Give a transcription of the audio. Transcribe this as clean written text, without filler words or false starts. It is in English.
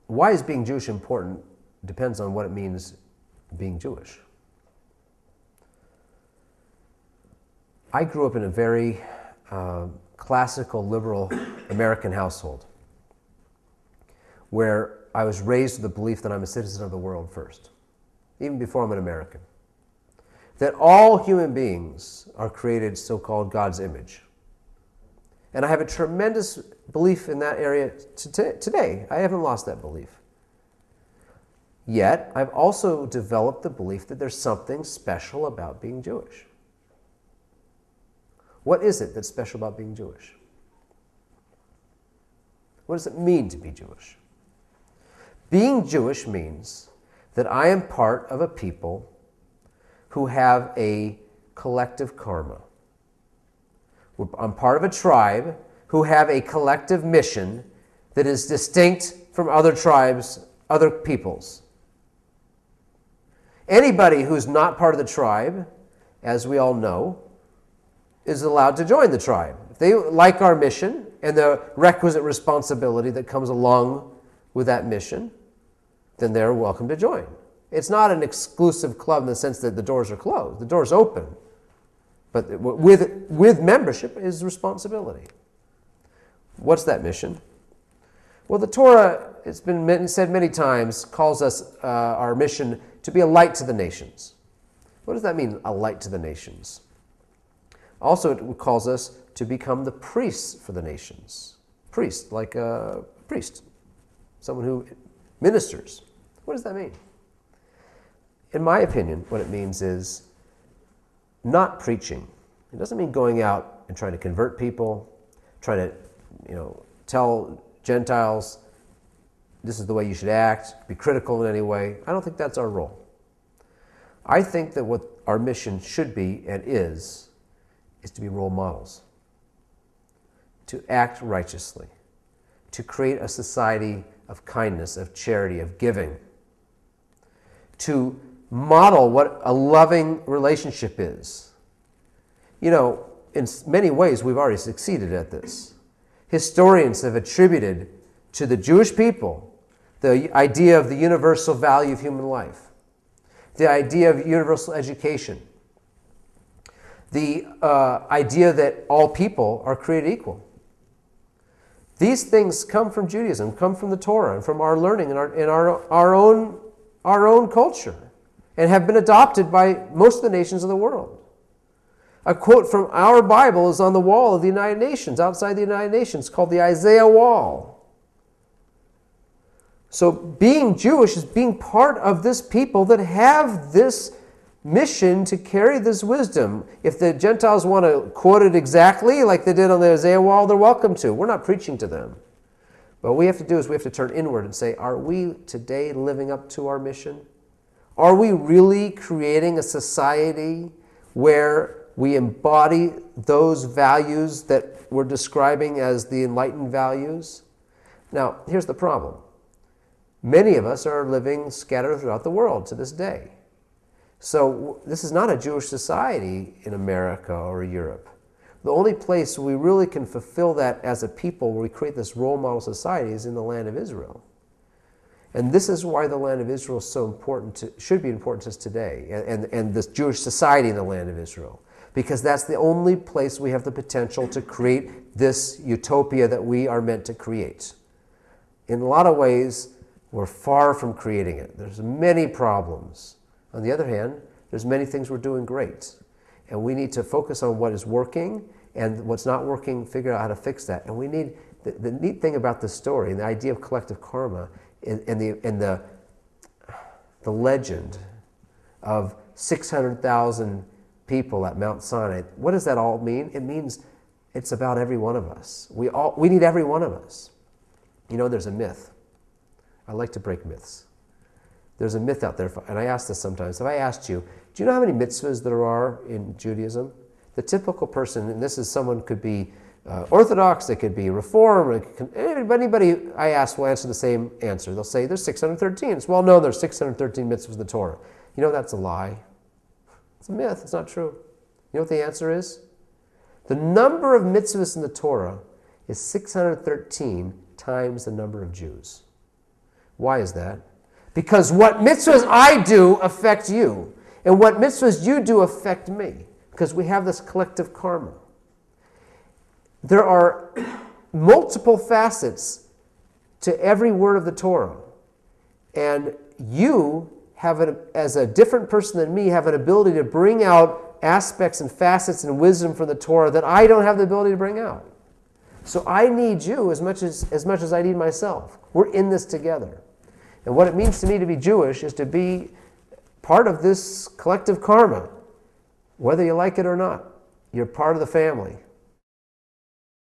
why is being Jewish important depends on what it means being Jewish. I grew up in a very classical, liberal American household where I was raised with the belief that I'm a citizen of the world first, even before I'm an American. That all human beings are created so-called God's image. And I have a tremendous belief in that area today. I haven't lost that belief. Yet, I've also developed the belief that there's something special about being Jewish. What is it that's special about being Jewish? What does it mean to be Jewish? Being Jewish means that I am part of a people who have a collective karma. I'm part of a tribe who have a collective mission that is distinct from other tribes, other peoples. Anybody who's not part of the tribe, as we all know, is allowed to join the tribe. If they like our mission and the requisite responsibility that comes along with that mission, then they're welcome to join. It's not an exclusive club in the sense that the doors are closed. The door's open. But with membership is responsibility. What's that mission? Well, the Torah, it's been said many times, calls us our mission to be a light to the nations. What does that mean, a light to the nations? Also, it calls us to become the priests for the nations. Priest, like a priest, someone who ministers. What does that mean? In my opinion, what it means is not preaching. It doesn't mean going out and trying to convert people, trying to, tell Gentiles this is the way you should act, be critical in any way. I don't think that's our role. I think that what our mission should be and is to be role models, to act righteously, to create a society of kindness, of charity, of giving, to model what a loving relationship is. In many ways, we've already succeeded at this. Historians have attributed to the Jewish people the idea of the universal value of human life, the idea of universal education, the idea that all people are created equal. These things come from Judaism, come from the Torah, and from our learning and our own culture, and have been adopted by most of the nations of the world. A quote from our Bible is on the wall of the United Nations, outside the United Nations, called the Isaiah Wall. So being Jewish is being part of this people that have this mission to carry this wisdom. If the Gentiles want to quote it exactly like they did on the Isaiah Wall, they're welcome to. We're not preaching to them. But what we have to do is we have to turn inward and say, are we today living up to our mission? Are we really creating a society where we embody those values that we're describing as the enlightened values? Now, here's the problem. Many of us are living scattered throughout the world to this day. So this is not a Jewish society in America or Europe. The only place we really can fulfill that as a people, where we create this role model society, is in the land of Israel. And this is why the land of Israel is so important, should be important to us today, and this Jewish society in the land of Israel. Because that's the only place we have the potential to create this utopia that we are meant to create. In a lot of ways, we're far from creating it. There's many problems. On the other hand, there's many things we're doing great. And we need to focus on what is working, and what's not working, figure out how to fix that. And we need, the neat thing about this story, and the idea of collective karma, and the legend of 600,000 people at Mount Sinai, what does that all mean? It means it's about every one of us. We need every one of us. There's a myth. I like to break myths. There's a myth out there, and I ask this sometimes. If I asked you, do you know how many mitzvahs there are in Judaism? The typical person, and this is someone could be Orthodox, they could be Reform, anybody I ask will answer the same answer. They'll say there's 613. It's well known there's 613 mitzvahs in the Torah. That's a lie. It's a myth. It's not true. You know what the answer is? The number of mitzvahs in the Torah is 613 times the number of Jews. Why is that? Because what mitzvahs I do affect you, and what mitzvahs you do affect me, because we have this collective karma. There are multiple facets to every word of the Torah, and you have, as a different person than me, have an ability to bring out aspects and facets and wisdom from the Torah that I don't have the ability to bring out. So I need you as much as I need myself. We're in this together. And what it means to me to be Jewish is to be part of this collective karma, whether you like it or not. You're part of the family.